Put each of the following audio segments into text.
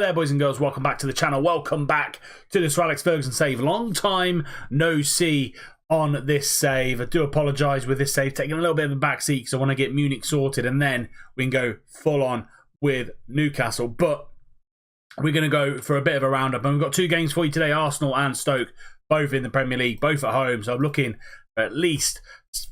there, boys and girls? Welcome back to the channel. Welcome back to the Sir Alex Ferguson save. Long time no see on this save. I do apologise with this save taking a little bit of a backseat because I want to get Munich sorted and then we can go full on with Newcastle. But we're going to go for a bit of a roundup, and we've got two games for you today: Arsenal and Stoke, both in the Premier League, both at home. So I'm looking for at least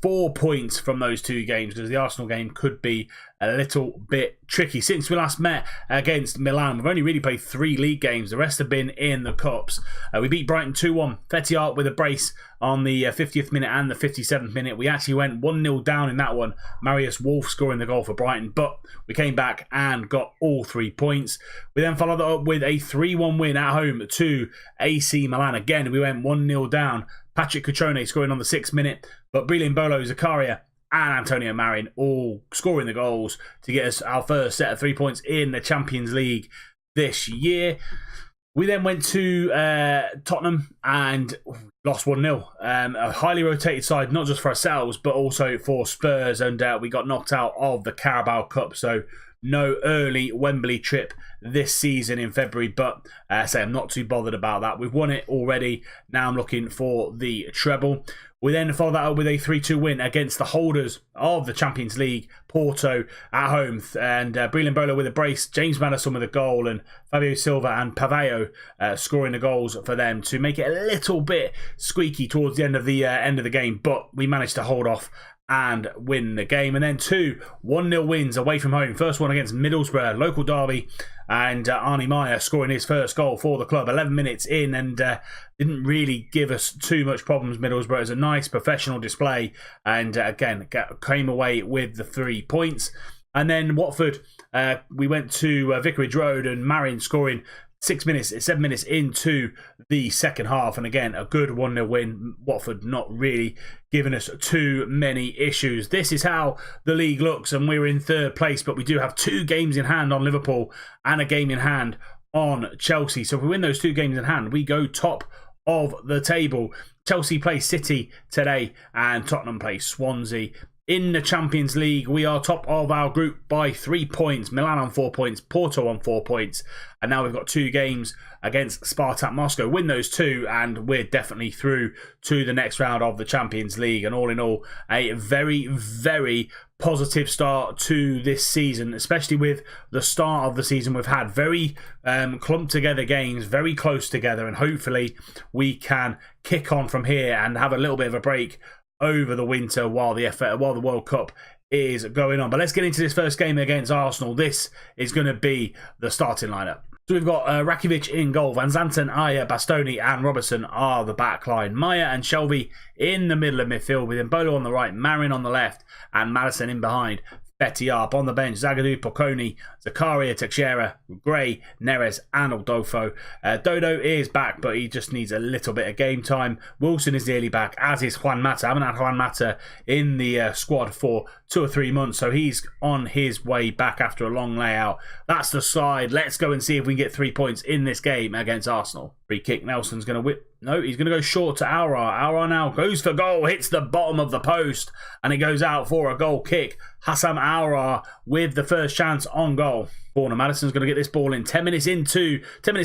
4 points from those two games, because the Arsenal game could be a little bit tricky. Since we last met against Milan, we've only really played 3 league games. The rest have been in the Cups. We beat Brighton 2-1. Fettiart with a brace on the 50th minute and the 57th minute. We actually went 1-0 down in that one. Marius Wolf scoring the goal for Brighton, but we came back and got all 3 points. We then followed that up with a 3-1 win at home to AC Milan. Again, we went 1-0 down. Patrick Cutrone scoring on the 6th minute, but Brilliant Bolo, Zakaria and Antonio Marin all scoring the goals to get us our first set of 3 points in the Champions League this year. We then went to Tottenham and lost 1-0. A highly rotated side, not just for ourselves, but also for Spurs, and we got knocked out of the Carabao Cup, so no early Wembley trip this season in February, but say I'm not too bothered about that. We've won it already. Now I'm looking for the treble. We then follow that up with a 3-2 win against the holders of the Champions League, Porto, at home. And Brilliant Bolo with a brace, James Maddison with a goal, and Fabio Silva and Pavao scoring the goals for them to make it a little bit squeaky towards the end of the game. But we managed to hold off and win the game. And then 2 1-0 wins away from home. First one against Middlesbrough, local derby, and Arnie Meyer scoring his first goal for the club 11 minutes in, and didn't really give us too much problems. Middlesbrough. It was a nice professional display, and again came away with the 3 points. And then Watford, we went to Vicarage Road, and Marin scoring 7 minutes into the second half, and again a good 1-0 win. Watford not really giving us too many issues. This is how the league looks, and we're in 3rd place, but we do have 2 games in hand on Liverpool and a game in hand on Chelsea. So if we win those 2 games in hand, we go top of the table. Chelsea play City today and Tottenham play Swansea. In the Champions League, we are top of our group by 3 points. Milan on 4 points, Porto on 4 points. And now we've got 2 games against Spartak Moscow. Win those 2 and we're definitely through to the next round of the Champions League. And all in all, a very, very positive start to this season, especially with the start of the season. We've had very clumped together games, very close together. And hopefully we can kick on from here and have a little bit of a break over the winter while the World Cup is going on. But let's get into this first game against Arsenal. This is going to be the starting lineup. So we've got Rakitic in goal. Van Zanten, Ayer, Bastoni and Robertson are the back line. Maya and Shelby in the middle of midfield, with Mbolo on the right, Marin on the left and Maddison in behind. Fettiart on the bench, Zagadou, Pocconi, Zakaria, Teixeira, Gray, Neres and Adolfo. Dodo is back, but he just needs a little bit of game time. Wilson is nearly back, as is Juan Mata. I haven't had Juan Mata in the squad for 2 or 3 months, so he's on his way back after a long layout. That's the side. Let's go and see if we can get 3 points in this game against Arsenal. Free kick, Nelson's going to whip. No, he's going to go short to Aouar. Aouar now goes for goal, hits the bottom of the post, and it goes out for a goal kick. Hassam Aouar with the first chance on goal. Corner, Maddison's going to get this ball in. 10 minutes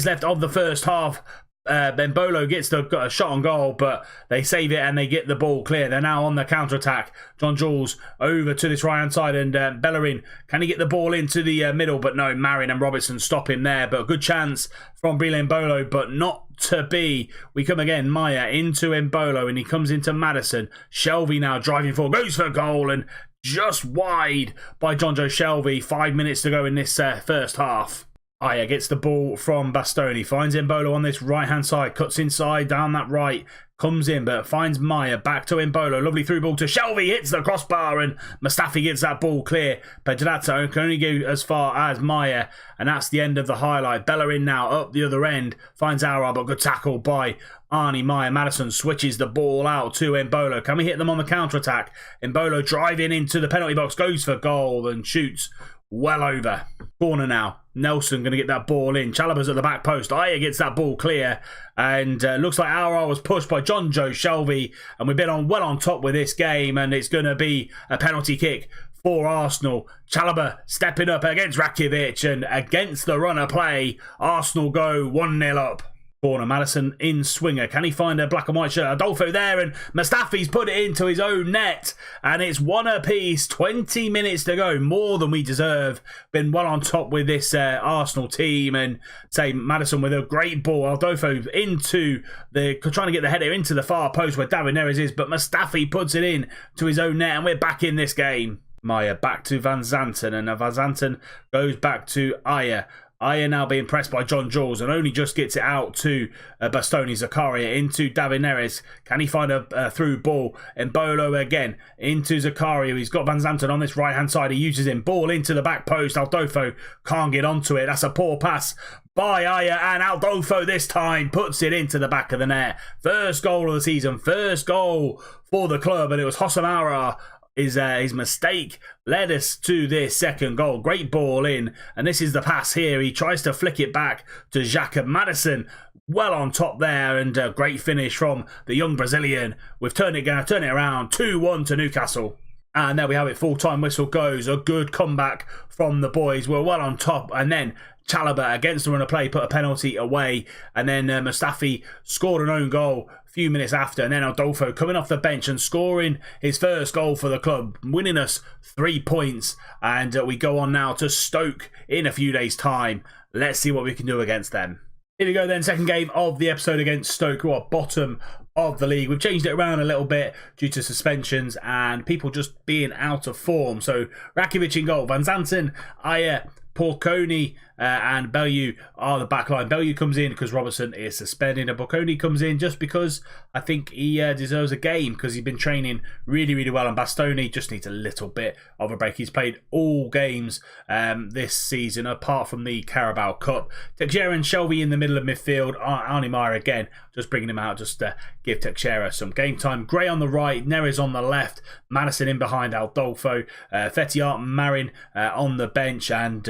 left of the first half. Mbolo gets a shot on goal, but they save it and they get the ball clear. They're now on the counter-attack. John Jules over to this right-hand side, and Bellerin, can he get the ball into the middle? But no, Marin and Robertson stop him there. But a good chance from Brilliant Bolo, but not to be. We come again, Maya into Mbolo, and he comes into Maddison. Shelby now driving forward, goes for goal, and just wide by Jonjo Shelby. 5 minutes to go in this first half. Ayer gets the ball from Bastoni, finds Mbolo on this right-hand side, cuts inside, down that right, comes in, but finds Maya, back to Mbolo, lovely through ball to Shelby, hits the crossbar, and Mustafi gets that ball clear. Pedrato can only go as far as Maya, and that's the end of the highlight. Bellerin now up the other end, finds Aouar, but good tackle by Arnie Meyer. Maddison switches the ball out to Mbolo. Can we hit them on the counter-attack? Mbolo driving into the penalty box, goes for goal and shoots well over. Corner now. Nelson going to get that ball in. Chalobah's at the back post. Ayer gets that ball clear. And looks like Aouar was pushed by Jonjo Shelby. And we've been well on top with this game. And it's going to be a penalty kick for Arsenal. Chalobah stepping up against Rakitic, and against the runner play, Arsenal go 1-0 up. Corner, Maddison in swinger. Can he find a black and white shirt? Adolfo there, and Mustafi's put it into his own net. And it's 1 apiece. 20 minutes to go. More than we deserve. Been well on top with this Arsenal team. And say Maddison with a great ball. Adolfo into trying to get the header into the far post where David Neres is. But Mustafi puts it in to his own net. And we're back in this game. Maya back to Van Zanten. And Van Zanten goes back to Aya. Aya now being pressed by John Jules and only just gets it out to Bastoni. Zakaria into David Neres. Can he find a through ball? Embolo again into Zakaria. He's got Van Zanten on this right hand side. He uses him. Ball into the back post. Aldolfo can't get onto it. That's a poor pass by Aya, and Aldolfo this time puts it into the back of the net. First goal of the season. First goal for the club, and it was Hosamara. His mistake led us to this second goal. Great ball in, and this is the pass here. He tries to flick it back to Jacob Maddison. Well on top there, and a great finish from the young Brazilian. We've going to turn it around. 2-1 to Newcastle. And there we have it. Full-time whistle goes. A good comeback from the boys. We're well on top, and then Chalobah against the run of play put a penalty away, and then Mustafi scored an own goal a few minutes after, and then Adolfo coming off the bench and scoring his first goal for the club, winning us 3 points, and we go on now to Stoke in a few days' time. Let's see what we can do against them. Here we go then, second game of the episode against Stoke, who are bottom of the league. We've changed it around a little bit due to suspensions and people just being out of form. So Rakitic in goal, Van Zanten, Aya, Porconi and Bellew are the back line. Bellew comes in because Robertson is suspended, and Porconi comes in just because I think he deserves a game because he's been training really, really well, and Bastoni just needs a little bit of a break. He's played all games this season apart from the Carabao Cup. Teixeira and Shelby in the middle of midfield. Arnie Meyer again just bringing him out just to give Teixeira some game time. Gray on the right, Neres on the left, Maddison in behind Aldolfo, Fetiart, Marin on the bench, and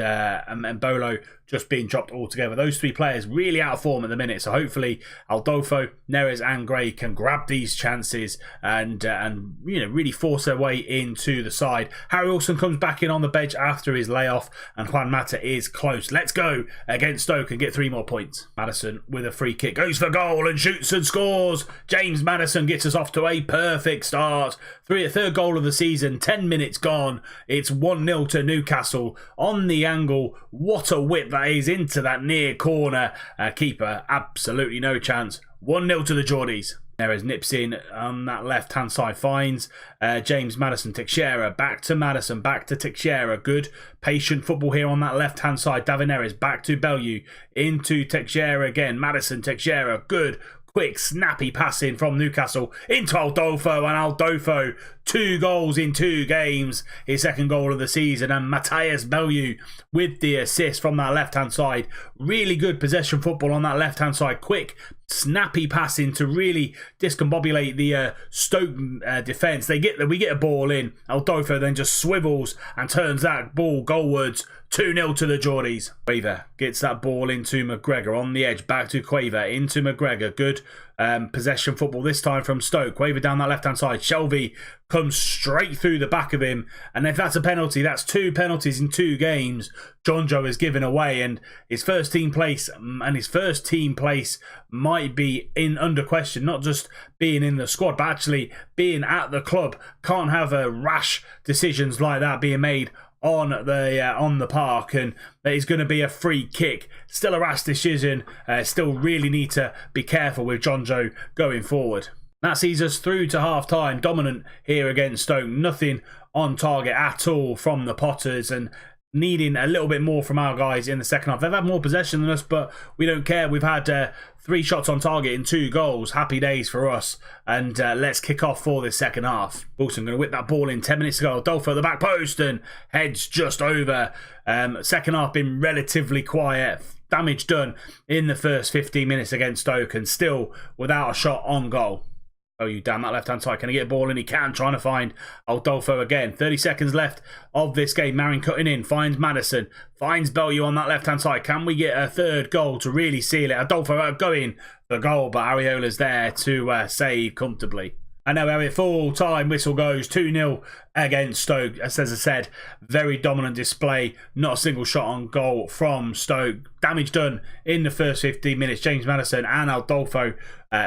Bolo just being dropped altogether. Those three players really out of form at the minute, so hopefully Aldolfo, Neres and Gray can grab these chances and really force their way into the side. Harry Wilson comes back in on the bench after his layoff, and Juan Mata is close. Let's go against Stoke and get 3 more points. Maddison with a free kick goes for goal and shoots and scores. James Maddison gets us off to a perfect start. Third goal of the season, 10 minutes gone. It's 1-0 to Newcastle on the angle. What a whip that is into that near corner. Keeper, absolutely no chance. 1-0 to the Geordies. Neres nips in on that left-hand side, finds James Maddison. Teixeira, back to Maddison, back to Teixeira. Good, patient football here on that left-hand side. David Neres, back to Bellew, into Teixeira again. Maddison, Teixeira, good. Quick, snappy passing from Newcastle into Aldolfo, and Aldolfo, 2 goals in 2 games, his second goal of the season, and Matthias Bellew with the assist from that left-hand side. Really good possession football on that left-hand side. Quick, snappy passing to really discombobulate the Stoke defence. We get a ball in. Aldolfo then just swivels and turns that ball goalwards. 2-0 to the Geordies. Quaver gets that ball into McGregor on the edge. Back to Quaver, into McGregor. Good possession football this time from Stoke. Quaver down that left-hand side. Shelby comes straight through the back of him. And if that's a penalty, that's 2 penalties in 2 games John Joe is giving away. And his first team place might be under question. Not just being in the squad, but actually being at the club. Can't have rash decisions like that being made on the park, and that is going to be a free kick. Still a rash decision. Still really need to be careful with John Joe going forward. That sees us through to half time. Dominant here against Stoke. Nothing on target at all from the Potters, and needing a little bit more from our guys in the second half. They've had more possession than us, but we don't care. We've had 3 shots on target in 2 goals. Happy days for us. And let's kick off for this second half. Wilson going to whip that ball in. 10 minutes to go. Adolfo at the back post and heads just over. Second half been relatively quiet. Damage done in the first 15 minutes against Stoke, and still without a shot on goal. Oh, you down that left-hand side. Can he get a ball in? He can. Trying to find Aldolfo again. 30 seconds left of this game. Marin cutting in. Finds Maddison. Finds Bellew on that left-hand side. Can we get a third goal to really seal it? Adolfo going the goal, but Areola's there to save comfortably. And now we have it full time. Whistle goes 2-0 against Stoke. As I said, very dominant display. Not a single shot on goal from Stoke. Damage done in the first 15 minutes. James Maddison and Adolfo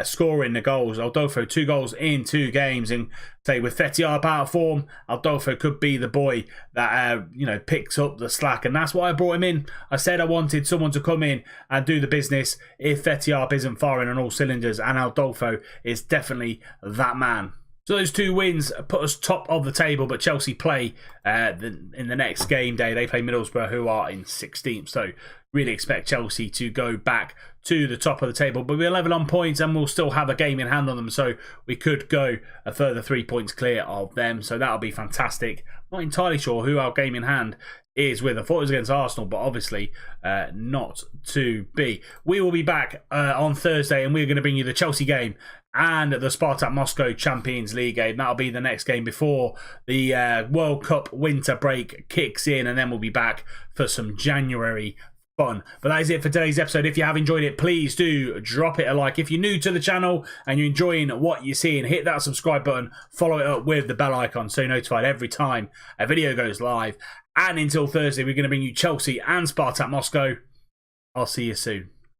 scoring the goals. Adolfo 2 goals in 2 games. And say with Fetiar out of form, Adolfo could be the boy that picks up the slack. And that's why I brought him in. I said I wanted someone to come in and do the business if Fetiar isn't firing on all cylinders. And Adolfo is definitely that man. So those 2 wins put us top of the table, but Chelsea play in the next game day. They play Middlesbrough, who are in 16th. So really expect Chelsea to go back to the top of the table. But we're level on points and we'll still have a game in hand on them. So we could go a further 3 points clear of them. So that'll be fantastic. Not entirely sure who our game in hand is with. I thought it was against Arsenal, but obviously not to be. We will be back on Thursday and we're going to bring you the Chelsea game and the Spartak Moscow Champions League game. That'll be the next game before the World Cup winter break kicks in, and then we'll be back for some January fun. But that is it for today's episode. If you have enjoyed it, please do drop it a like. If you're new to the channel and you're enjoying what you're seeing, hit that subscribe button, follow it up with the bell icon so you're notified every time a video goes live. And until Thursday, we're going to bring you Chelsea and Spartak Moscow. I'll see you soon.